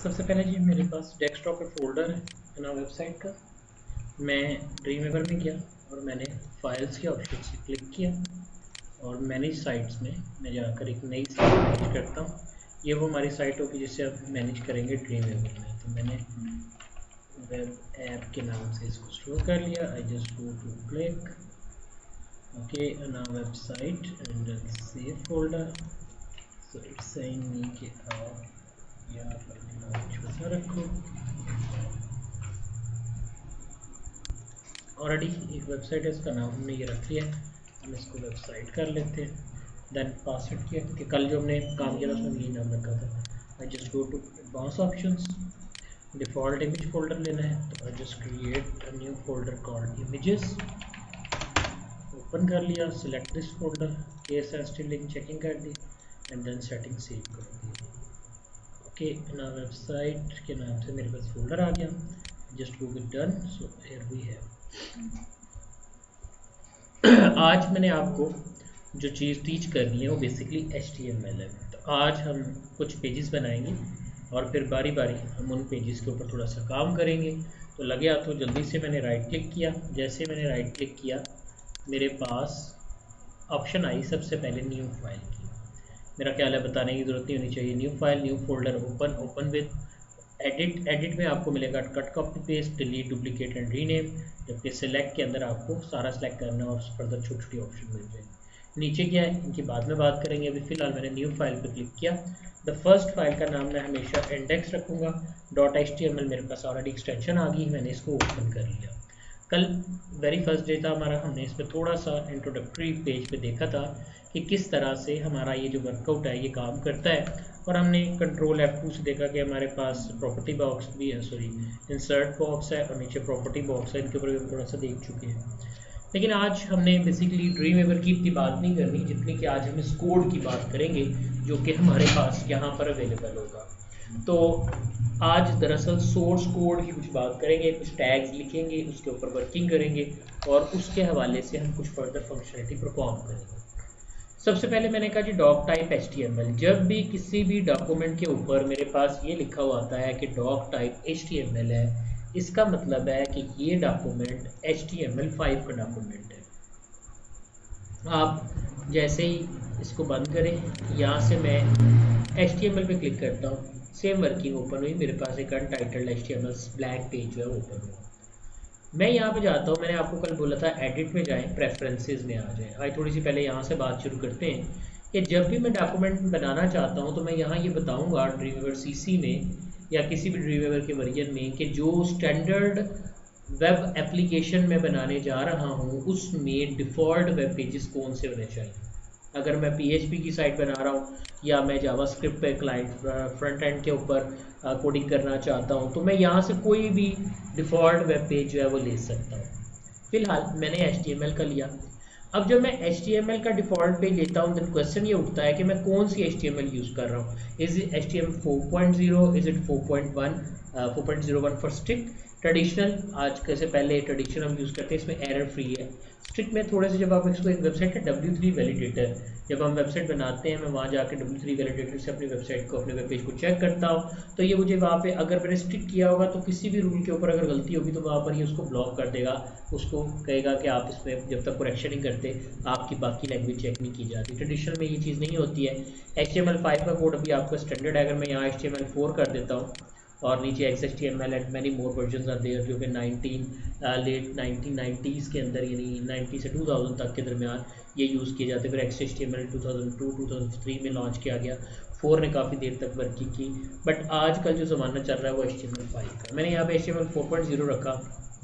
सबसे पहले जी मेरे पास डेस्कटॉप पे फोल्डर है ना वेबसाइट का। मैं ड्रीमवीवर में गया और मैंने फाइल्स के ऑप्शन से क्लिक किया और मैनेज साइट्स में मैं जाकर एक नई साइट मैनेज करता हूँ। ये वो हमारी साइट होगी जिसे अब मैनेज करेंगे ड्रीमवीवर में। तो मैंने वेब ऐप के नाम से इसको स्टोर कर लिया। I just go to click okay on our website and save folder. So it's saying me कि यार छोटा रखो। ऑलरेडी एक वेबसाइट है, इसका नाम हमने ये रख लिया है। हम इसको वेबसाइट कर लेते हैं। देन पासवर्ड किया कि कल जो हमने काम किया था उसमें यही नाम रखा था। I just go to advance options. Default image folder लेना है तो I just create a new folder called images. Open कर लिया, select this folder, case sensitive link checking कर दी एंड देन सेटिंग सेव कर दी। ओके ना वेबसाइट के नाम से मेरे पास फोल्डर आ गया। Just go with done. So here we have. आज मैंने आपको जो चीज़ टीच करनी है वो बेसिकली HTML है। तो आज हम कुछ पेजेस बनाएंगे और फिर बारी बारी हम उन पेजेस के ऊपर थोड़ा सा काम करेंगे। तो लगे हाथों जल्दी से मैंने राइट क्लिक किया। जैसे मैंने राइट क्लिक किया मेरे पास ऑप्शन आई सबसे पहले न्यू फाइल की। मेरा ख्याल है बताने की ज़रूरत नहीं होनी चाहिए। New file, new folder, open with edit में आपको मिलेगा cut copy paste, delete, duplicate and rename. जबकि सिलेक्ट के अंदर आपको सारा सेलेक्ट करना है और फर्दर छोटी छोटी ऑप्शन मिल जाएंगे। नीचे क्या है इनकी बाद में बात करेंगे। अभी फिलहाल मैंने न्यू फाइल पर क्लिक किया। द फर्स्ट फाइल का नाम मैं हमेशा इंडेक्स रखूँगा। .html मेरे पास ऑलरेडी एक्सटेंशन आ गई, मैंने इसको ओपन कर लिया। कल वेरी फर्स्ट डे था हमारा, हमने इसमें थोड़ा सा इंट्रोडक्टरी पेज पे देखा था कि किस तरह से हमारा ये जो वर्कआउट है ये काम करता है। और हमने कंट्रोल F2 से देखा कि हमारे पास प्रॉपर्टी बॉक्स भी है, सॉरी इंसर्ट बॉक्स है और नीचे प्रॉपर्टी बॉक्स है। इनके ऊपर भी हम थोड़ा सा देख चुके हैं। लेकिन आज हमने बेसिकली ड्रीमवीवर की इतनी बात नहीं करनी जितनी कि आज हम इस कोड की बात करेंगे जो कि हमारे पास यहाँ पर अवेलेबल होगा। तो आज दरअसल सोर्स कोड की कुछ बात करेंगे, कुछ टैग्स लिखेंगे, उसके ऊपर वर्किंग करेंगे और उसके हवाले से हम कुछ फर्दर फंक्शनलिटी परफॉर्म करेंगे। सबसे पहले मैंने कहा जी डॉक टाइप HTML। जब भी किसी भी डॉक्यूमेंट के ऊपर मेरे पास ये लिखा हुआ आता है कि डॉक टाइप HTML है, इसका मतलब है कि ये डॉक्यूमेंट HTML5 का डॉक्यूमेंट है। आप जैसे ही इसको बंद करें, यहाँ से मैं HTML पे क्लिक करता हूँ, सेम वर्किंग ओपन हुई। मेरे पास एक अनटाइटल्ड HTML ब्लैक पेज जो है ओपन हुआ। मैं यहाँ पे जाता हूँ, मैंने आपको कल बोला था एडिट में जाएं, प्रेफरेंसेस में आ जाएं। आइए थोड़ी सी पहले यहाँ से बात शुरू करते हैं कि जब भी मैं डॉक्यूमेंट बनाना चाहता हूँ तो मैं यहाँ ये बताऊँगा ड्रीमवीवर CC में या किसी भी ड्रीमवीवर के वर्जन में कि जो स्टैंडर्ड वेब एप्लीकेशन में बनाने जा रहा हूँ उसमें डिफ़ॉल्ट वेब पेजेस कौन से होने चाहिए। अगर मैं PHP की साइट बना रहा हूँ या मैं जावास्क्रिप्ट पे क्लाइंट फ्रंट एंड के ऊपर कोडिंग करना चाहता हूँ तो मैं यहाँ से कोई भी डिफ़ॉल्ट वेब पेज जो है वो ले सकता हूँ। फिलहाल मैंने HTML का लिया। अब जब मैं HTML का डिफ़ॉल्ट पेज लेता हूँ तो क्वेश्चन ये उठता है कि मैं कौन सी HTML यूज़ कर रहा हूँ। Is it HTML 4.0, is it 4.1, 4.01 for strict, traditional. आज से पहले ट्रेडिशनल हम यूज़ करते हैं, इसमें एरर फ्री है। स्ट्रिक्ट में थोड़े से जब आप इसको एक वेबसाइट का W3 वैलिडेटर, जब हम वेबसाइट बनाते हैं मैं वहाँ जाकर W3 वैलिडेटर से अपनी वेबसाइट को, अपने वेब पेज को चेक करता हूँ। तो ये मुझे वहाँ पे अगर मैंने स्ट्रिक्ट किया होगा तो किसी भी रूल के ऊपर अगर गलती होगी तो वहाँ पर ये उसको ब्लॉक कर देगा, उसको कहेगा कि आप इसमें जब तक करेक्शन नहीं करते आपकी बाकी लैंग्वेज चेक नहीं की जाती। ट्रेडिशनल में ये चीज़ नहीं होती है। HTML5 का कोड अभी आपका स्टैंडर्ड है। अगर मैं यहाँ HTML4 कर देता हूँ और नीचे XHTML and many more version are there जो कि लेट 1990s के अंदर यानी 90 से 2000 तक के दरमियान ये यूज़ किए जाते। फिर XHTML 2002-2003 में लॉन्च किया गया। 4 ने काफ़ी देर तक वर्किंग की, बट आजकल जो ज़माना चल रहा है वो HTML5 का। मैंने यहाँ पे HTML 4.0 रखा।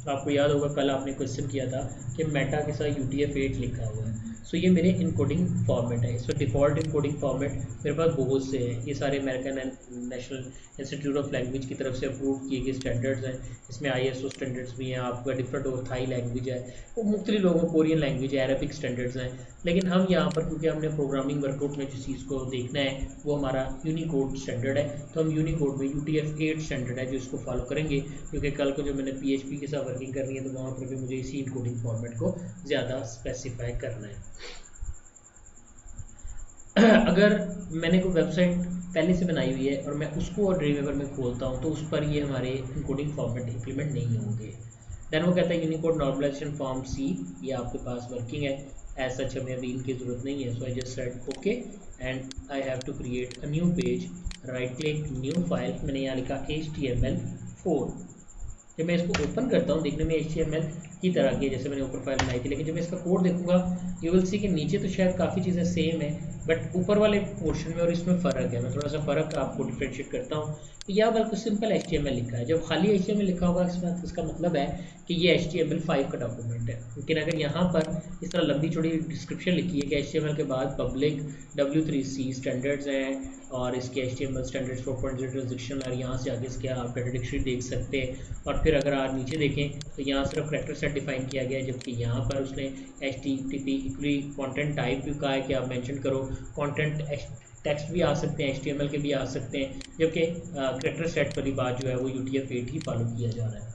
आपको याद होगा कल आपने क्वेश्चन किया था कि मेटा के साथ UTF-8 लिखा हुआ है। सो ये मेरे इनकोडिंग फॉर्मेट है। सो डिफ़ॉल्ट इनकोडिंग फॉर्मेट मेरे पास बहुत से हैं। ये सारे American and national institute of language की तरफ से अप्रूव किए गए स्टैंडर्ड्स हैं। इसमें ISO स्टैंडर्ड्स भी हैं। आपका डिफरेंट और थाई लैंग्वेज है, वो मुख्तलिफ लोगों, कोरियन लैंग्वेज है, अरबिक स्टैंडर्ड्स हैं। लेकिन हम यहाँ पर क्योंकि हमने प्रोग्रामिंग वर्कआउट में जिस चीज़ को देखना है वो हमारा यूनिकोड स्टैंडर्ड है, तो हम यूनिकोड में UTF-8 स्टैंडर्ड है जो इसको फॉलो करेंगे। क्योंकि कल को जब मैंने PHP के साथ वर्किंग करनी है तो वहाँ पर भी मुझे इसी इनकोडिंग फॉर्मेट को ज़्यादा स्पेसिफाई करना है। अगर मैंने कोई वेबसाइट पहले से बनाई हुई है और मैं उसको और ड्रीमवीवर में खोलता हूँ तो उस पर ये हमारे इनकोडिंग फॉर्मेट इंप्लीमेंट नहीं होंगे। देन वो कहता है यूनिकोड नॉर्मलाइजेशन फॉर्म सी, ये आपके पास वर्किंग है, एज सच हमें अभी इनकी ज़रूरत नहीं है। So I just said okay and I have to create a new page, right click new file, मैंने यहाँ लिखा HTML4। जब मैं इसको ओपन करता हूँ देखने में HTML की तरह की जैसे मैंने ऊपर फाइल बनाई थी, लेकिन जब मैं इसका कोड देखूंगा यू विल सी कि नीचे तो शायद काफ़ी चीज़ें सेम है बट ऊपर वाले पोर्शन में और इसमें फ़र्क है। मैं थोड़ा सा फ़र्क आपको डिफ्रेंशिएट करता हूँ। तो यह बल्कि सिंपल HTML लिखा है, जब खाली HTML लिखा होगा इसका मतलब है कि ये HTML5 का डॉक्यूमेंट है। लेकिन अगर यहाँ पर इस तरह लंबी चौड़ी डिस्क्रिप्शन लिखी है कि HTML के बाद पब्लिक W3C स्टैंडर्ड्स हैं और इसके HTML स्टैंडर्ड्स 4.0 ट्रांजिशन, और यहाँ से आगे इसके आप डाटा डिक्शनरी देख सकते हैं। और फिर अगर आप नीचे देखें तो यहाँ सिर्फ करैक्टर सेट डिफाइन किया गया है, जबकि यहाँ पर उसने HTTP इक्वली कंटेंट टाइप भी कहा है कि आप मेंशन करो। कंटेंट टेक्स्ट भी आ सकते हैं, HTML के भी आ सकते हैं, जबकि करैक्टर सेट वाली बात जो है वो UTF-8 ही फॉलो किया जा रहा है।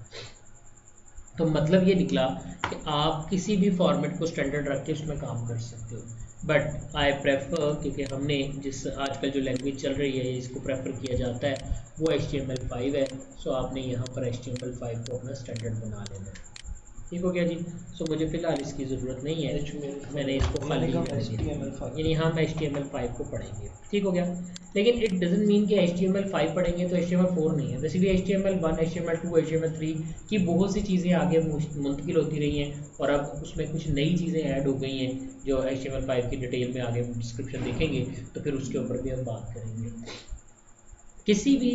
तो मतलब ये निकला कि आप किसी भी फॉर्मेट को स्टैंडर्ड रख के उसमें काम कर सकते हो, बट आई प्रेफर, क्योंकि हमने जिस आजकल जो लैंग्वेज चल रही है इसको प्रेफर किया जाता है वो HTML5 है। सो आपने यहाँ पर HTML5 को अपना स्टैंडर्ड बना लेना है। ठीक हो गया जी। सो मुझे फ़िलहाल इसकी ज़रूरत नहीं है, मैंने इसको खाली यानी हम HTML5 को पढ़ेंगे। ठीक हो गया, लेकिन इट डजंट मीन कि HTML5 पढ़ेंगे तो HTML4 नहीं है। बेसिकली HTML1, HTML2, HTML3 की बहुत सी चीज़ें आगे मुंतकिल होती रही हैं और अब उसमें कुछ नई चीज़ें ऐड हो गई हैं जो HTML5 की डिटेल में आगे डिस्क्रिप्शन देखेंगे तो फिर उसके ऊपर भी हम बात करेंगे। किसी भी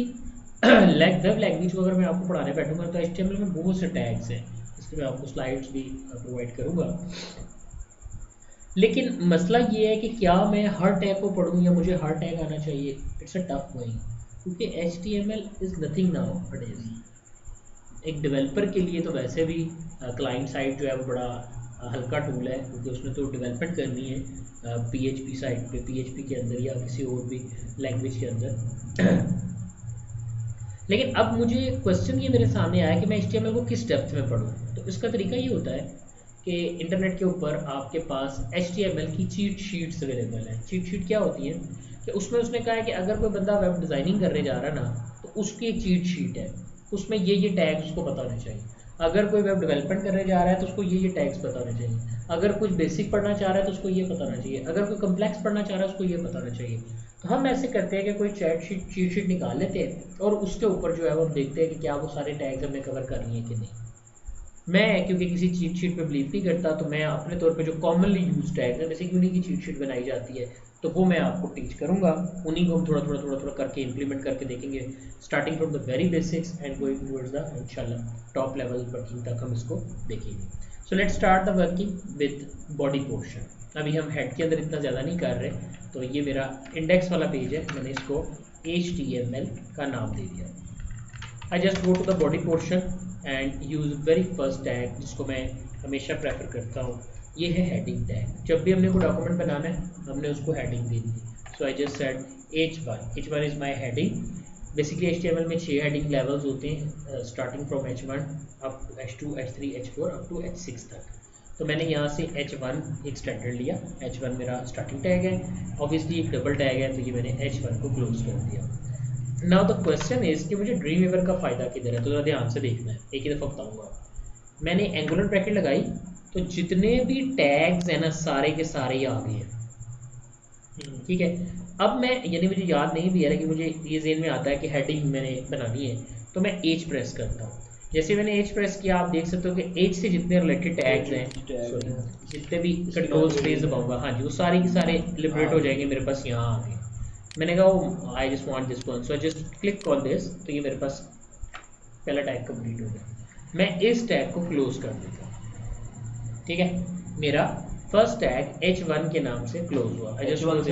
वेब लैंग्वेज को अगर मैं आपको पढ़ाने बैठूंगा तो HTML में बहुत से टैग्स हैं, इसके मैं आपको स्लाइड्स भी प्रोवाइड करूंगा। लेकिन मसला ये है कि क्या मैं हर टैग को पढ़ूँ या मुझे हर टैग आना चाहिए। इट्स अ टफ गोइंग, क्योंकि HTML is nothing now days. एक डेवलपर के लिए तो वैसे भी क्लाइंट साइड जो है वो बड़ा हल्का टूल है, क्योंकि उसने तो डेवलपमेंट करनी है PHP साइड पे, PHP के अंदर या किसी और भी लैंग्वेज के अंदर। लेकिन अब मुझे क्वेश्चन ये मेरे सामने आया कि मैं HTML को किस डेप्थ में पढूं। तो इसका तरीका ये होता है कि इंटरनेट के ऊपर आपके पास HTML की चीट शीट्स अवेलेबल हैं। चीट शीट क्या होती है कि उसमें उसने कहा है कि अगर कोई बंदा वेब डिज़ाइनिंग करने जा रहा है ना तो उसकी एक चीट शीट है, उसमें ये टैग्स उसको पता होने चाहिए। अगर कोई वेब डेवलपमेंट करने जा रहा है तो उसको ये टैग्स पता होने चाहिए। अगर कुछ बेसिक पढ़ना चाह रहा है तो उसको ये पता होना चाहिए। अगर कोई कम्प्लेक्स पढ़ना चाह रहा है उसको ये पता होना चाहिए। तो हम ऐसे करते हैं कि कोई चीट शीट निकाल लेते हैं और उसके ऊपर जो है वो हम देखते हैं कि क्या वो सारे टैग्स हमने कवर कर लिए कि नहीं। मैं क्योंकि किसी चीट शीट पे बिलीव नहीं करता तो मैं अपने तौर पे जो कॉमनली यूज टैग है जैसे कि उन्हीं की चीट शीट बनाई जाती है तो वो मैं आपको टीच करूंगा। उन्हीं को हम थोड़ा करके इंप्लीमेंट करके देखेंगे, starting from the very basics and going towards the इंशाल्लाह टॉप लेवल वर्किंग तक हम इसको देखेंगे। So let's start the working with body portion. अभी हम हेड के अंदर इतना ज़्यादा नहीं कर रहे, तो ये मेरा इंडेक्स वाला पेज है, मैंने इसको HTML का नाम दे दिया। I just go to the body portion and use very first tag जिसको मैं हमेशा प्रेफर करता हूँ, ये है हेडिंग टैग। जब भी हमने कोई डॉक्यूमेंट बनाना है हमने उसको हेडिंग देनी है। So I just said H1 is my heading. Basically HTML में 6 हेडिंग लेवल्स होते हैं starting from H1 up to H2, H3, H4 up to H6 तक। तो मैंने यहाँ से H1 एक स्टैंडर्ड लिया, H1 मेरा स्टार्टिंग टैग है, ऑब्वियसली एक डबल टैग है तो ये मैंने H1 को क्लोज कर दिया। नाउ द क्वेश्चन इज कि मुझे ड्रीमवीवर का फ़ायदा किधर है, तो ज़रा ध्यान से देखना है, एक ही दफ़ा बताऊँगा। मैंने एंगुलर ब्रैकेट लगाई तो जितने भी टैग्स हैं ना सारे के सारे ही आ गए हैं। ठीक है, अब मैं यानी मुझे याद नहीं भी है कि मुझे ये ज़हन में आता है कि हेडिंग मैंने बनानी है तो मैं H प्रेस करता हूँ। जैसे मैंने H प्रेस किया आप देख सकते हो कि H से जितने रिलेटेड टैग्स हैं जितने भी कंट्रोल स्पेस दबाऊंगा, हाँ जी वो सारे के सारे लिबरेट हो जाएंगे मेरे पास यहाँ आ गए। मैंने कहा I just want this one, so I just click on this, तो ये मेरे पास पहला टैग कंप्लीट हो गया। मैं इस टैग को क्लोज कर देता हूँ। ठीक है, मेरा फर्स्ट टैग H1 के नाम से क्लोज हुआ। आई जस्ट क्लोज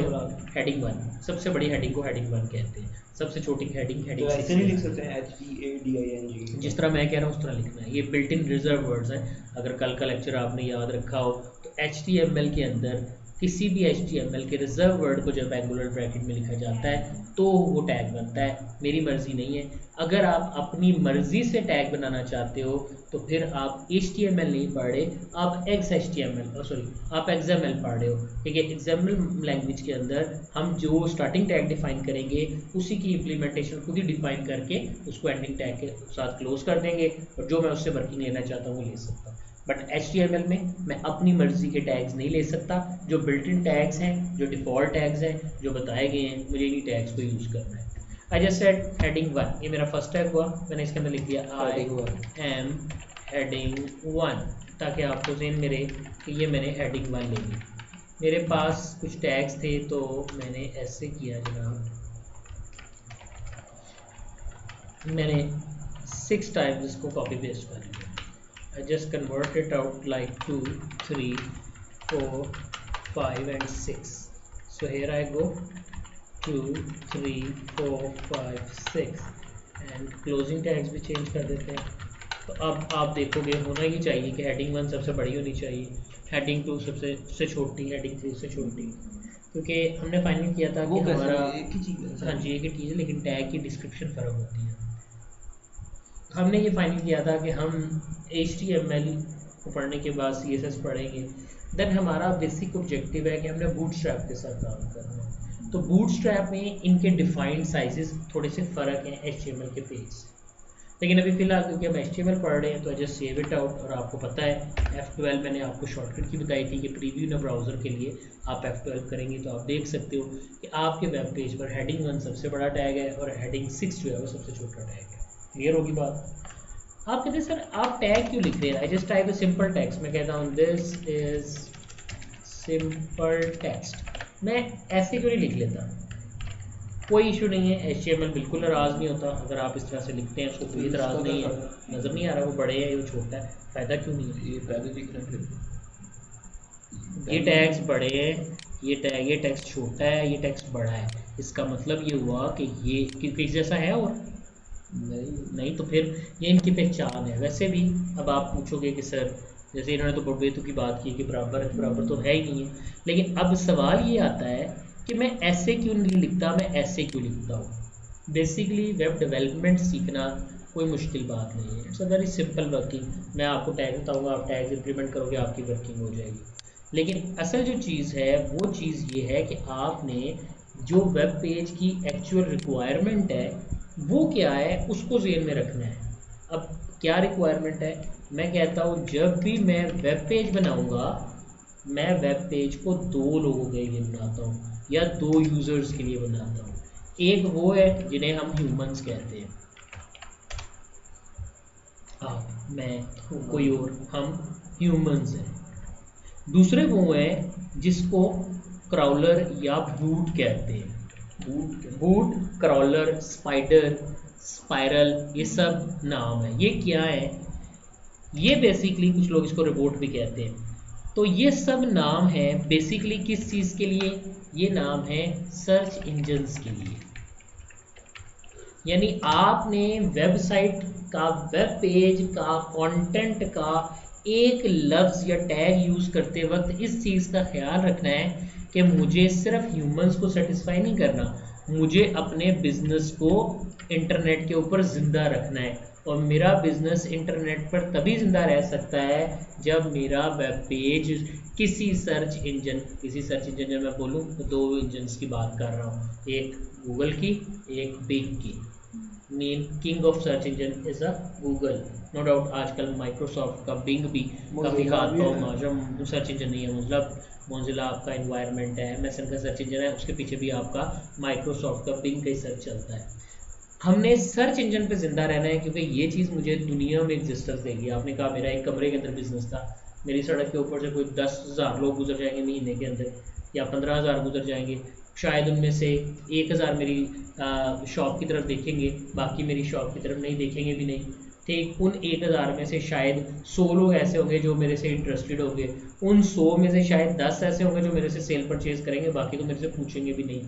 हेडिंग 1, सबसे बड़ी हेडिंग को हेडिंग 1 कहते हैं, सबसे छोटी हेडिंग तो ऐसे नहीं लिख सकते हैं HEADING, जिस तरह मैं कह रहा हूँ उस तरह लिखना है। ये बिल्ट इन रिजर्व वर्ड्स हैं, अगर कल का लेक्चर आपने याद रखा हो तो HTML के अंदर किसी भी HTML के रिजर्व वर्ड को जब एंगुलर ब्रैकेट में लिखा जाता है तो वो टैग बनता है, मेरी मर्जी नहीं है। अगर आप अपनी मर्जी से टैग बनाना चाहते हो तो फिर आप HTML नहीं पढ़ रहे, आप आप XML पढ़ रहे हो। ठीक है, XML लैंग्वेज के अंदर हम जो स्टार्टिंग टैग डिफाइन करेंगे उसी की इम्प्लीमेंटेशन खुद ही डिफाइन करके उसको एंडिंग टैग के साथ क्लोज कर देंगे, और जो मैं उससे वर्किंग लेना चाहता हूँ वो ले सकता हूँ। बट HTML में मैं अपनी मर्जी के टैग्स नहीं ले सकता। जो बिल्ट इन टैग्स हैं, जो डिफ़ॉल्ट टैग्स हैं, जो बताए गए हैं, मुझे इन्हीं टैग्स को यूज़ करना है। आई जस्ट सेड हेडिंग 1, ये मेरा फर्स्ट टैग हुआ, मैंने इसके अंदर लिख दिया आई एम हेडिंग 1, ताकि आपको ज़हन में रहे कि ये मैंने हेडिंग 1 ले ली। मेरे पास कुछ टैग्स थे तो मैंने ऐसे किया जनाब, मैंने 6 टाइम्स इसको कॉपी पेस्ट कर लिया। I just convert it out like 2, 3, 4, 5 and 6. So here I go 2, 3, 4, 5, 6 and closing tags भी चेंज कर देते हैं। तो अब आप देखोगे होना ही चाहिए कि हेडिंग 1 सबसे बड़ी होनी चाहिए, हेडिंग 2 सबसे छोटी, हेडिंग 3 से छोटी, क्योंकि हमने फाइनल किया था कि हमारा एक ही चीज़ है। हाँ जी एक ही चीज़ है, लेकिन टैग की डिस्क्रिप्शन फ़र्क होती है। हमने ये फाइनल किया था कि हम HTML को पढ़ने के बाद CSS पढ़ेंगे, देन हमारा बेसिक ऑब्जेक्टिव है कि हमने बूटस्ट्रैप के साथ काम करना है। तो बूटस्ट्रैप में इनके डिफाइंड साइजेस थोड़े से फ़र्क हैं HTML के पेज से, लेकिन अभी फ़िलहाल क्योंकि हम HTML पढ़ रहे हैं तो जस्ट सेव इट आउट। और आपको पता है F12 मैंने आपको शॉर्टकट की बताई थी कि प्रीव्यू इन ब्राउज़र के लिए आप F12 करेंगे तो आप देख सकते हो कि आपके वेब पेज पर हेडिंग 1 सबसे बड़ा टैग है और हेडिंग 6 जो है वो सबसे छोटा टैग है। क्लियर होगी बात? आप कहते हैं सर आप टैग क्यों लिख रहे हैं? I just type a simple text, मैं कहता हूँ दिस इज सिंपल टेक्स्ट, मैं ऐसे क्यों नहीं लिख लेता? कोई इशू नहीं है, HTML बिल्कुल नाराज़ नहीं होता अगर आप इस तरह से लिखते हैं, उसको कोई इतराज़ नहीं है। नज़र नहीं आ रहा वो बड़े है वो छोटा है, फ़ायदा क्यों नहीं है? ये पहले दिख रहा है, ये टैग्स बड़े हैं, ये टेक्स्ट छोटा है, ये टेक्स्ट बड़ा है, इसका मतलब ये हुआ कि ये क्योंकि जैसा है और नहीं तो फिर ये इनकी पहचान है। वैसे भी अब आप पूछोगे कि सर जैसे इन्होंने तो बड़बेतु की बात की कि बराबर तो है ही नहीं है, लेकिन अब सवाल ये आता है कि मैं ऐसे क्यों नहीं लिखता, मैं ऐसे क्यों लिखता हूँ। बेसिकली वेब डेवलपमेंट सीखना कोई मुश्किल बात नहीं है, it's a very simple working. मैं आपको टैग बताऊँगा, आप टैग इम्प्लीमेंट करोगे, आपकी वर्किंग हो जाएगी। लेकिन असल जो चीज़ है वो चीज़ ये है कि आपने जो वेब पेज की एक्चुअल रिक्वायरमेंट है वो क्या है उसको ज़हन में रखना है। अब क्या रिक्वायरमेंट है? मैं कहता हूँ जब भी मैं वेब पेज बनाऊँगा, मैं वेब पेज को 2 लोगों के लिए बनाता हूँ या 2 यूज़र्स के लिए बनाता हूँ। एक वो है जिन्हें हम ह्यूमंस कहते हैं, आप मैं कोई और, हम ह्यूमंस हैं। दूसरे वो हैं जिसको क्राउलर या बूट कहते हैं। बूट, क्रॉलर, स्पाइडर, स्पाइरल, ये सब नाम है। ये क्या है? ये बेसिकली कुछ लोग इसको रोबोट भी कहते हैं। तो ये सब नाम है बेसिकली किस चीज़ के लिए? ये नाम है सर्च इंजन्स के लिए। यानी आपने वेबसाइट का, वेब पेज का, कंटेंट का एक लफ्ज़ या टैग यूज़ करते वक्त इस चीज़ का ख्याल रखना है कि मुझे सिर्फ ह्यूमंस को सेटिस्फाई नहीं करना, मुझे अपने बिजनेस को इंटरनेट के ऊपर ज़िंदा रखना है। और मेरा बिजनेस इंटरनेट पर तभी ज़िंदा रह सकता है जब मेरा वेब पेज किसी सर्च इंजन जब मैं बोलूँ तो 2 इंजन्स की बात कर रहा हूँ, एक गूगल की, एक बिंग की। Main king of search engine is a Google, no doubt. आजकल माइक्रोसॉफ्ट का बिंग भी काफ़ी हाथ पाँव मार, सर्च इंजन नहीं है, मतलब मोजिला आपका इन्वायरमेंट है, MSN का सर्च इंजन है, उसके पीछे भी आपका माइक्रोसॉफ्ट का बिंग का ही सर्च चलता है। हमने सर्च इंजन पे ज़िंदा रहना है क्योंकि ये चीज़ मुझे दुनिया में एग्जिस्टेंस देगी। आपने कहा मेरा एक कमरे के अंदर बिजनेस था, मेरी सड़क के ऊपर से कोई 10,000 लोग गुजर जाएंगे महीने के अंदर या 15,000 गुजर जाएंगे, शायद उनमें से 1,000 मेरी शॉप की तरफ देखेंगे, बाकी मेरी शॉप की तरफ नहीं देखेंगे भी नहीं। ठीक, उन 1,000 में से शायद 100 लोग ऐसे होंगे जो मेरे से इंटरेस्टेड होंगे, उन 100 में से शायद 10 ऐसे होंगे जो मेरे से सेल परचेज़ करेंगे, बाकी तो मेरे से पूछेंगे भी नहीं,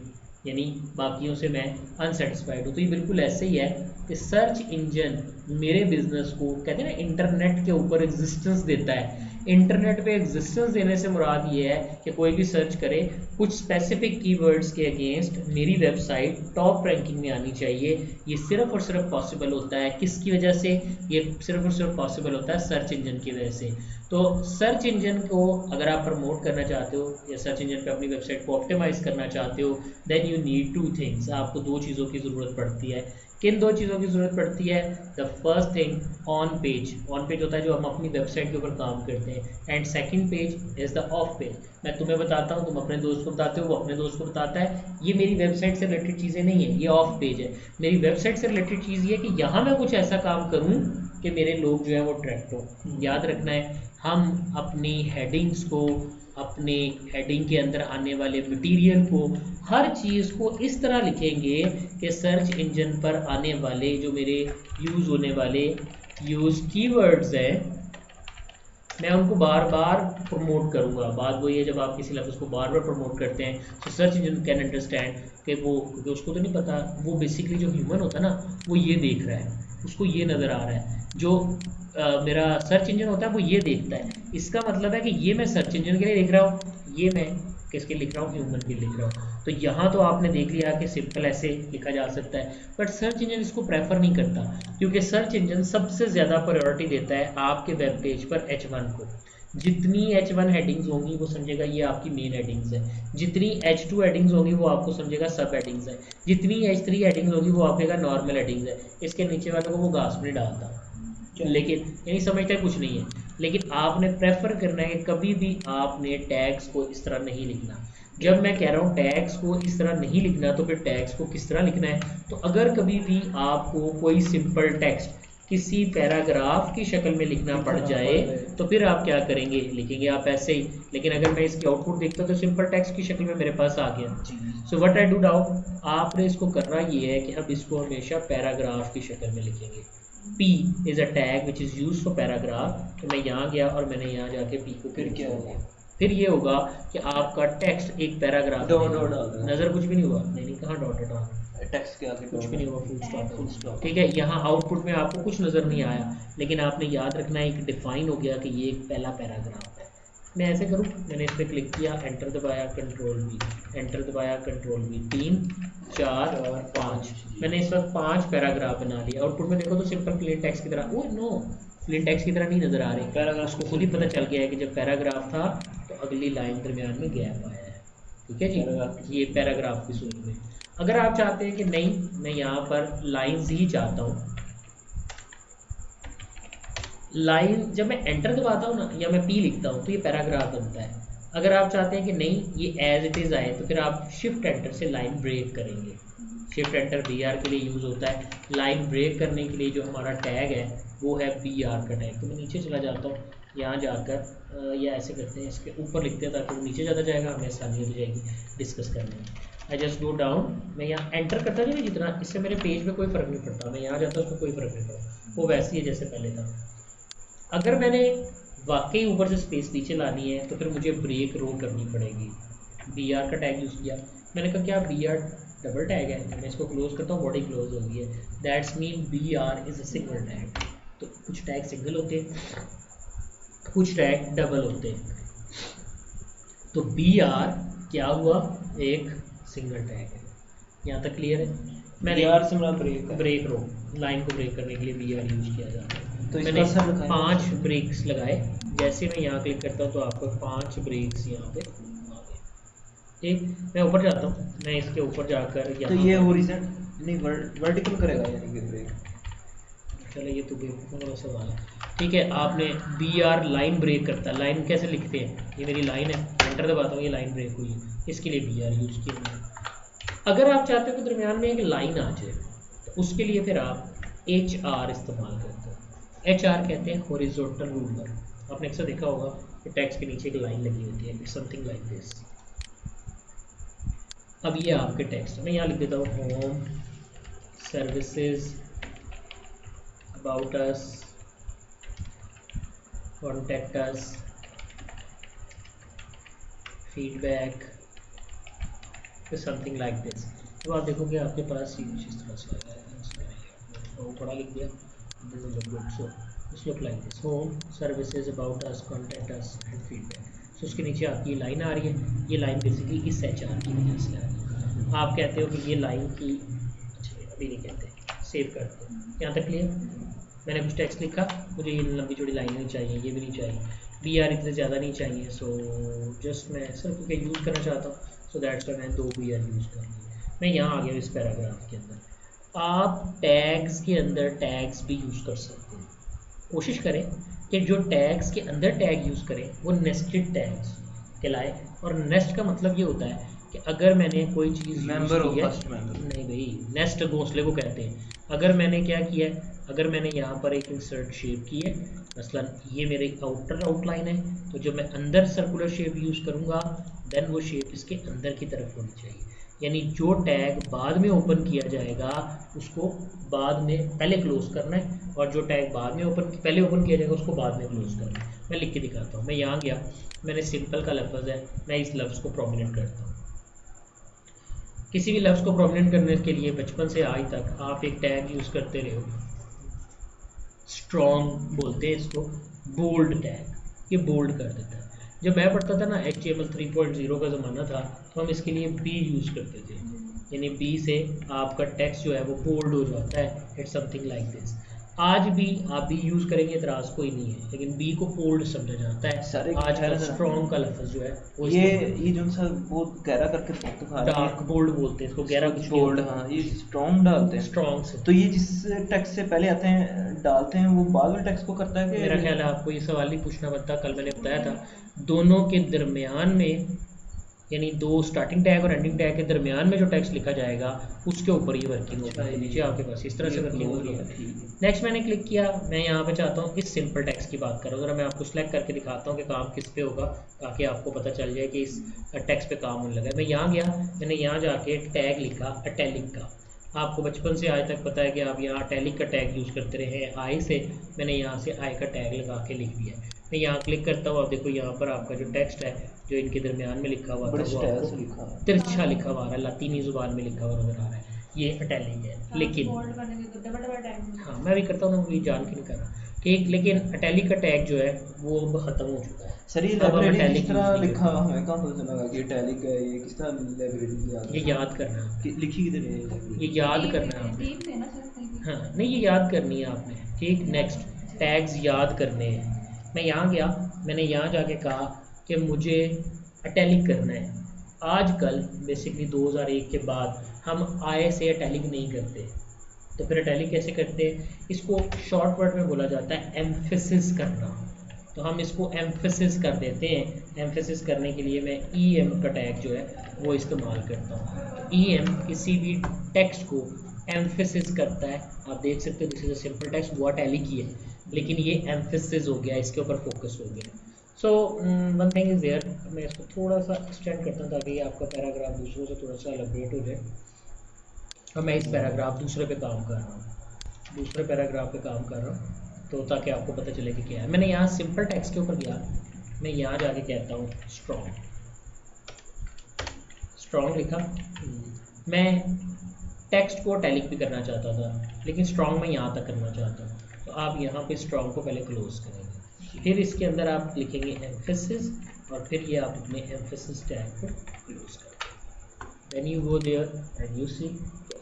यानी बाकियों से मैं अनसेटिस्फाइड हूँ। तो ये बिल्कुल ऐसे ही है कि सर्च इंजन मेरे बिजनेस को कहते हैं ना इंटरनेट के ऊपर एग्जिस्टेंस देता है। इंटरनेट पे एग्जिस्टेंस देने से मुराद ये है कि कोई भी सर्च करे कुछ स्पेसिफिक कीवर्ड्स के अगेंस्ट मेरी वेबसाइट टॉप रैंकिंग में आनी चाहिए। ये सिर्फ और सिर्फ पॉसिबल होता है किसकी वजह से? ये सिर्फ और सिर्फ पॉसिबल होता है सर्च इंजन की वजह से। तो सर्च इंजन को अगर आप प्रमोट करना चाहते हो या सर्च इंजन पे अपनी वेबसाइट को ऑप्टिमाइज करना चाहते हो, then you need two things. आपको दो चीज़ों की ज़रूरत पड़ती है। किन दो चीज़ों की ज़रूरत पड़ती है? The first thing on page होता है जो हम अपनी वेबसाइट के ऊपर काम करते हैं, and second page is the of page. मैं तुम्हें बताता हूँ, तुम अपने दोस्त को बताते हो, वो अपने दोस्त को बताता है। ये मेरी वेबसाइट से रिलेटेड चीज़ें नहीं है, ये ऑफ पेज है। मेरी वेबसाइट से रिलेटेड चीज़ ये है कि यहाँ मैं कुछ ऐसा काम करूँ कि मेरे लोग जो है वो अट्रैक्ट हो। याद रखना है, हम अपनी हेडिंग्स को, अपने हेडिंग के अंदर आने वाले मटेरियल को, हर चीज़ को इस तरह लिखेंगे कि सर्च इंजन पर आने वाले जो मेरे यूज़ होने वाले कीवर्ड्स हैं, मैं उनको बार बार प्रमोट करूंगा। बात वही है, जब आप किसी लफ्ज़ को बार बार प्रमोट करते हैं तो सर्च इंजन कैन अंडरस्टैंड कि वो, क्योंकि उसको तो नहीं पता, वो बेसिकली जो ह्यूमन होता है ना, वो ये देख रहा है, उसको ये नज़र आ रहा है। जो मेरा सर्च इंजन होता है वो ये देखता है। इसका मतलब है कि ये मैं सर्च इंजन के लिए लिख रहा हूँ, ये मैं किसके लिख रहा हूँ? ह्यूमन के लिख रहा हूँ। तो यहाँ तो आपने देख लिया कि सिंपल ऐसे लिखा जा सकता है, बट सर्च इंजन इसको प्रेफर नहीं करता, क्योंकि सर्च इंजन सबसे ज़्यादा प्रायोरिटी देता है आपके वेब पेज पर H1 को। जितनी H1 हेडिंग्स होंगी वो समझेगा ये आपकी मेन हेडिंग्स है, जितनी H2 हेडिंग्स होंगी वो आपको समझेगा सब हेडिंग्स है, जितनी H3 हेडिंग्स होगी वो आपका नॉर्मल हेडिंग्स है। इसके नीचे वाले को वो घास नहीं डालता, लेकिन यानी समझता है कुछ नहीं है। लेकिन आपने प्रेफर करना है कि कभी भी आपने टैग्स को इस तरह नहीं लिखना। जब मैं कह रहा हूँ टैग्स को इस तरह नहीं लिखना, तो फिर टैग्स को किस तरह लिखना है? तो अगर कभी भी आपको कोई सिंपल टेक्स्ट किसी पैराग्राफ की शक्ल में लिखना पड़ जाए तो फिर आप क्या करेंगे? लिखेंगे आप ऐसे ही। लेकिन अगर मैं इसकी आउटपुट देखता हूँ तो सिंपल टेक्स्ट की शक्ल में मेरे पास आ गया। So what I do now, आपने इसको करना ये है कि अब इसको हमेशा पैराग्राफ की शक्ल में लिखेंगे। P is a tag which is used for paragraph। तो मैं यहाँ गया और मैंने यहाँ जाके P को फिर क्या होगा? फिर ये होगा कि आपका टेक्स्ट एक पैराग्राफ नजर कुछ भी नहीं हुआ, नहीं कहाँ डॉट डॉट टेक्स्ट के आगे कुछ भी नहीं हुआ, फुल स्टॉप। स्टॉप। ठीक है, यहाँ आउटपुट में आपको कुछ नज़र नहीं आया, लेकिन आपने याद रखना है एक डिफाइन हो गया कि ये एक पहला पैराग्राफ है। मैं ऐसे करूँ, मैंने इस पर क्लिक किया, एंटर दबाया, कंट्रोल वी, एंटर दबाया, कंट्रोल वी, 3 4 5, मैंने इस वक्त 5 पैराग्राफ बना लिया। आउटपुट में देखो तो सिंपल प्लेन टेक्स्ट की तरह, ओ नो, प्लेन टेक्स्ट की तरह नहीं नज़र आ रही। पैराग्राफ को खुद ही पता चल गया है कि जब पैराग्राफ था तो अगली लाइन दरमियान में गैप आया है। ठीक है जी, ये पैराग्राफ की सूरत में। अगर आप चाहते हैं कि नहीं, मैं यहाँ पर लाइन्स ही चाहता हूँ, लाइन जब मैं एंटर दबाता हूँ ना, या मैं P लिखता हूँ तो ये पैराग्राफ बनता है। अगर आप चाहते हैं कि नहीं ये एज इट इज़ आए, तो फिर आप शिफ्ट एंटर से लाइन ब्रेक करेंगे। शिफ्ट एंटर BR के लिए यूज़ होता है। लाइन ब्रेक करने के लिए जो हमारा टैग है वो है BR का टैग। तो मैं नीचे चला जाता हूँ, यहाँ जाकर या ऐसे करते हैं, इसके ऊपर लिखते हैं ताकि वो नीचे ज़्यादा जाएगा, हमें आसानी हो जाएगी डिस्कस करने में। आई जस्ट गो डाउन, मैं यहाँ एंटर करता नहीं जितना, इससे मेरे पेज में कोई फ़र्क नहीं पड़ता। मैं यहाँ जाता हूँ, उसको कोई फ़र्क नहीं पड़ता, वो वैसे ही है जैसे पहले था। अगर मैंने वाकई ऊपर से स्पेस नीचे लानी है तो फिर मुझे ब्रेक रो करनी पड़ेगी। BR का टैग यूज़ किया, मैंने कहा क्या BR डबल टैग है, मैं इसको क्लोज करता हूँ, बॉडी क्लोज हो गई है। That's mean BR is a single tag. तो कुछ टैग सिंगल होते हैं, कुछ टैग डबल होते हैं। तो BR क्या हुआ? एक सिंगल टैग है। यहाँ तक क्लियर है? मैंने BR से मेरा ब्रेक रो, लाइन को ब्रेक करने के लिए BR यूज़ किया जाता है। तो मैंने 5 ब्रेक्स लगाए। जैसे मैं यहाँ क्लिक करता हूँ तो आपको 5 ब्रेक्स यहाँ पे आ गए। ठीक, मैं ऊपर जाता हूँ, मैं इसके ऊपर जाकर तो ये हॉरिजॉन्टल नहीं वर्टिकल करेगा यानी कि ब्रेक। चलो ये तो बेवकूफ़ों वाला सवाल है। ठीक है, आपने BR लाइन ब्रेक करता है। लाइन कैसे लिखते हैं? ये मेरी लाइन है, एंटर दबाता हूँ, ये लाइन ब्रेक हुई है, इसके लिए BR यूज़ किया मैंने। अगर आप चाहते हो कि दरमियान में एक लाइन आ जाए तो उसके लिए फिर आप HR इस्तेमाल करते हैं। HR कहते हैं हॉरिजॉन्टल रूलर। आपने अक्सर देखा होगा कि टेक्स्ट के नीचे एक लाइन लगी होती है, इट्स समथिंग लाइक दिस। अब ये आपके टेक्स्ट, मैं यहाँ लिख देता हूँ home services, about us, contact us, feedback, something like this. तो आप देखोगे आपके पास कुछ इस तरह से आएगा। वो बड़ा लिख दिया, so this look like this, home services about us contact us and feedback. So उसके नीचे आपकी लाइन आ रही है, ये लाइन बेसिकली इस HR की वजह से आ रही है। आप कहते हो कि ये लाइन की, अच्छा अभी नहीं कहते, सेव करते हो। यहाँ तक क्लियर? मैंने कुछ टेक्स्ट लिखा, मुझे ये लंबी चौड़ी लाइन नहीं चाहिए, ये भी नहीं चाहिए, BR इतने ज़्यादा नहीं चाहिए, सो जस्ट मैं सिर्फ क्या यूज़ करना चाहता हूँ, सो दैट्स वाई मैंने 2 BR यूज़ कर लिए। मैं यहाँ आ गया इस पैराग्राफ के अंदर। आप टैग्स के अंदर टैग्स भी यूज़ कर सकते हैं। कोशिश करें कि जो टैग्स के अंदर टैग यूज़ करें वो नेस्टेड टैग्स कहलाए। और नेस्ट का मतलब ये होता है कि अगर मैंने कोई चीज़ मेंबर यूज़ की हो, है, फर्स्ट मेंबर। नहीं भाई, नेस्ट घोंसले को कहते हैं। अगर मैंने क्या किया है, अगर मैंने यहाँ पर एक इंसर्ट शेप की है, मसलन ये मेरे आउटर आउटलाइन है, तो जब मैं अंदर सर्कुलर शेप यूज़ करूँगा देन वो शेप इसके अंदर की तरफ होनी चाहिए। यानी जो टैग बाद में ओपन किया जाएगा उसको बाद में पहले क्लोज करना है, और जो टैग बाद में पहले ओपन किया जाएगा उसको बाद में क्लोज करना है। मैं लिख के दिखाता हूँ। मैं यहाँ गया, मैंने सिंपल का लफ्ज़ है, मैं इस लफ्ज़ को प्रोमिनेंट करता हूँ। किसी भी लफ्ज़ को प्रोमिनेंट करने के लिए बचपन से आज तक आप एक टैग यूज़ करते रहे हो, स्ट्रॉन्ग बोलते हैं इसको, बोल्ड टैग, ये बोल्ड कर देता है। जब मैं पढ़ता था ना HTML 3.0 का ज़माना था, तो हम इसके लिए बी यूज़ करते थे, यानी बी से आपका टेक्स्ट जो है वो बोल्ड हो जाता है। It's something like this. आज भी आप बी यूज़ करेंगे, इतराज़ कोई नहीं है, लेकिन बी को बोल्ड समझा जाता सर है। एक आज का खैर स्ट्रॉन्ग का लफ्ज़ जो है वो ये जो सा वो गहरा करके दिखा रहे डार्क बोल्ड बोलते हैं इसको, गहरा कुछ नहीं बोल्ड, होता। हाँ ये स्ट्रॉन्ग डालते हैं। स्ट्रॉन्ग से तो ये जिस टेक्स्ट से पहले आते हैं डालते हैं वो बाद में टेक्स्ट को करता है कि मेरा ख्याल है आपको ये सवाल ही पूछना बनता। कल मैंने बताया था दोनों के दरमियान में, यानी दो स्टार्टिंग टैग और एंडिंग टैग के दरमियान में जो टेक्स्ट लिखा जाएगा उसके ऊपर ये वर्किंग होगा। तो नीचे आपके पास इस तरह से वर्किंग हो रही है। नेक्स्ट मैंने क्लिक किया, मैं यहाँ पे चाहता हूँ इस सिंपल टेक्स्ट की बात करूँ। ज़रा मैं आपको सेलेक्ट करके दिखाता हूँ कि काम किस पे होगा, ताकि आपको पता चल जाए कि इस टेक्स्ट पे काम होने लगा है। मैं यहाँ गया, मैंने यहाँ जाके टैग लिखा अटैलिक का। आपको बचपन से आज तक पता है कि आप यहाँ अटैलिक का टैग यूज़ करते रहे हैं। आई से मैंने यहाँ से आई का टैग लगा के लिख दिया। मैं यहाँ क्लिक करता हूँ, आप देखो यहाँ पर आपका जो टेक्स्ट है जो इनके दरमियान में लिखा हुआ था वो आपको तिरछा लिखा हुआ आ रहा है, लातीनी ज़ुबान में लिखा हुआ नजर आ रहा है। ये अटैलिक है। लेकिन हाँ मैं भी करता हूँ ना, कोई जान के नहीं कर रहा ठीक, लेकिन अटैलिक का टैग जो है वो ख़त्म हो चुका है। सर ये लाइब्रेरी किस तरह लिखा हुआ है, कहाँ पता चला कि अटैलिक है, ये किस तरह लाइब्रेरी ये याद करना है, लिखी किधर है, ये याद करना है आपने। हाँ नहीं, ये याद करनी है आपने। ठीक, नेक्स्ट टैग्स याद करने हैं। मैं यहाँ गया, मैंने यहाँ जाके कहा कि मुझे अटैलिक करना है। आजकल बेसिकली 2001 के बाद हम आई से अटैलिक नहीं करते, तो फिर अटैलिक कैसे करते हैं? इसको शॉर्ट वर्ड में बोला जाता है एम्फेसिस करना। तो हम इसको एम्फेसिस कर देते हैं। एम्फेसिस करने के लिए मैं EM का टैग जो है वो इस्तेमाल करता हूँ। तो EM किसी भी टेक्स्ट को एम्फेसिस करता है। आप देख सकते हो this is a simple text, वो अटैलिक ही है, लेकिन ये एम्फेसिस हो गया, इसके ऊपर फोकस हो गया। So one thing is there, मैं इसको थोड़ा सा एक्सटेंड करता हूँ ताकि आपका पैराग्राफ दूसरों से थोड़ा सा एलाबरेट हो जाए। और मैं इस पैराग्राफ दूसरे पे काम कर रहा हूँ, दूसरे पैराग्राफ पे काम कर रहा हूँ, तो ताकि आपको पता चले कि क्या है। मैंने यहाँ सिंपल टेक्स्ट के ऊपर गया, मैं यहाँ जाके कहता हूँ स्ट्रॉन्ग, स्ट्रॉन्ग लिखा। मैं टेक्स्ट को अटैलिक भी करना चाहता था, लेकिन स्ट्रॉन्ग मैं यहाँ तक करना चाहता हूँ, तो आप यहाँ पे स्ट्रॉन्ग को पहले क्लोज करेंगे, फिर इसके अंदर आप लिखेंगे एम्फेसिस, और फिर ये आप अपने एम्फेसिस टैग को क्लोज करेंगे। When you go there and you see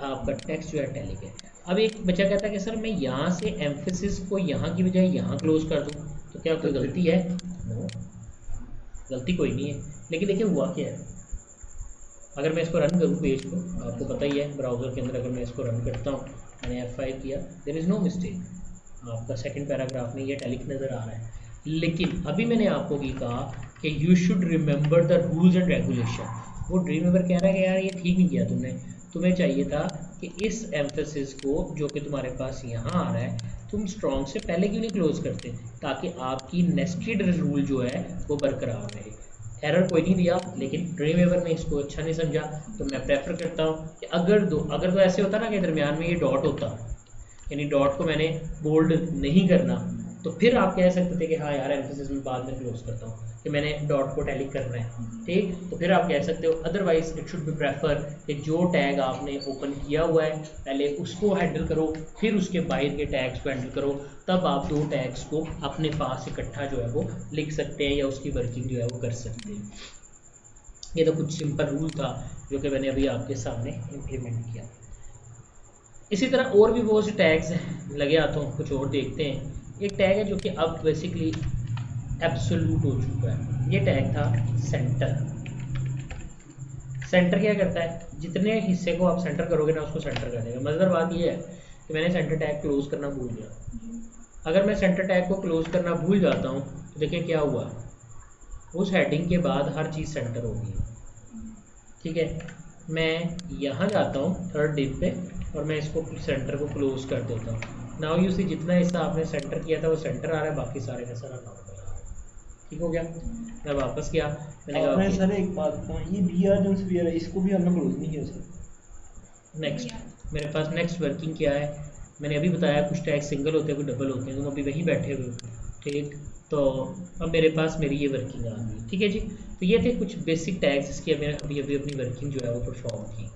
आपका टेक्स्ट जो है अटैलिक है। अब एक बच्चा कहता है कि सर मैं यहाँ से एम्फेसिस को यहाँ की बजाय यहाँ क्लोज कर दूँ तो क्या कोई गलती है? नो, गलती कोई नहीं है। लेकिन देखिए हुआ क्या है, अगर मैं इसको रन करूँ पेज को, आपको पता ही है ब्राउज़र के अंदर अगर मैं इसको रन करता हूँ, मैंने F5 किया, देयर इज़ नो मिस्टेक, आपका सेकंड पैराग्राफ में ये अटैलिक नज़र आ रहा है। लेकिन अभी मैंने आपको ये कहा कि you should remember the rules and regulation. वो ड्रीम मेंबर कह रहा है कि यार ये ठीक नहीं किया तुमने, तुम्हें चाहिए था कि इस एम्फेसिस को जो कि तुम्हारे पास यहाँ आ रहा है, तुम स्ट्रॉन्ग से पहले क्यों नहीं क्लोज करते, ताकि आपकी नेस्टेड रूल जो है वो बरकरार रहे। एरर कोई नहीं दिया, लेकिन ड्रीम वेवर ने इसको अच्छा नहीं समझा। तो मैं प्रेफर करता हूँ कि अगर तो ऐसे होता ना कि दरमियान में ये डॉट होता, यानी डॉट को मैंने बोल्ड नहीं करना, तो फिर आप कह सकते थे कि हाँ यार एम्फेसिस में बाद में क्लोज करता हूँ कि मैंने डॉट को टैली करना है, ठीक। तो फिर आप कह सकते हो otherwise it should be prefer कि जो टैग आपने ओपन किया हुआ है पहले उसको हैंडल करो, फिर उसके बाहर के टैग्स को हैंडल करो, तब आप दो टैग्स को अपने पास इकट्ठा जो है वो लिख सकते हैं या उसकी वर्किंग जो है वो कर सकते हैं। ये तो कुछ सिंपल रूल था जो कि मैंने अभी आपके सामने इम्प्लीमेंट किया। इसी तरह और भी बहुत से टैग्स हैं, लगे हाथों कुछ और देखते हैं। एक टैग है जो कि अब बेसिकली एब्सोल्यूट हो चुका है, ये टैग था सेंटर। सेंटर क्या करता है, जितने हिस्से को आप सेंटर करोगे ना उसको सेंटर कर देगा। मज़ेदार बात ये है कि मैंने सेंटर टैग क्लोज करना भूल गया। अगर मैं सेंटर टैग को क्लोज करना भूल जाता हूँ तो देखिए क्या हुआ, उस हेडिंग के बाद हर चीज़ सेंटर होगी, ठीक है। मैं यहाँ जाता हूँ थर्ड डिप पे और मैं इसको सेंटर को क्लोज कर देता हूँ। नाउ यू सी जितना हिस्सा आपने सेंटर किया था वो सेंटर आ रहा है, बाकी सारे का सारा नॉर्मल आ रहा है, ठीक हो गया। मैं वापस गया, मैंने कहा आपने सर एक बात कहूँ, ये BR जो स्पीयर है इसको भी हमने क्लोज नहीं किया सर। नेक्स्ट मेरे पास नेक्स्ट वर्किंग क्या है, मैंने अभी बताया कुछ टैग सिंगल होते हैं कुछ डबल होते हैं, तुम अभी वहीं बैठे हुए हो, ठीक। तो अब मेरे पास मेरी ये वर्किंग आ गई, ठीक है जी। तो ये थे कुछ बेसिक टैग्स जिसकी मैंने अभी अभी अपनी वर्किंग जो है वो परफॉर्म की।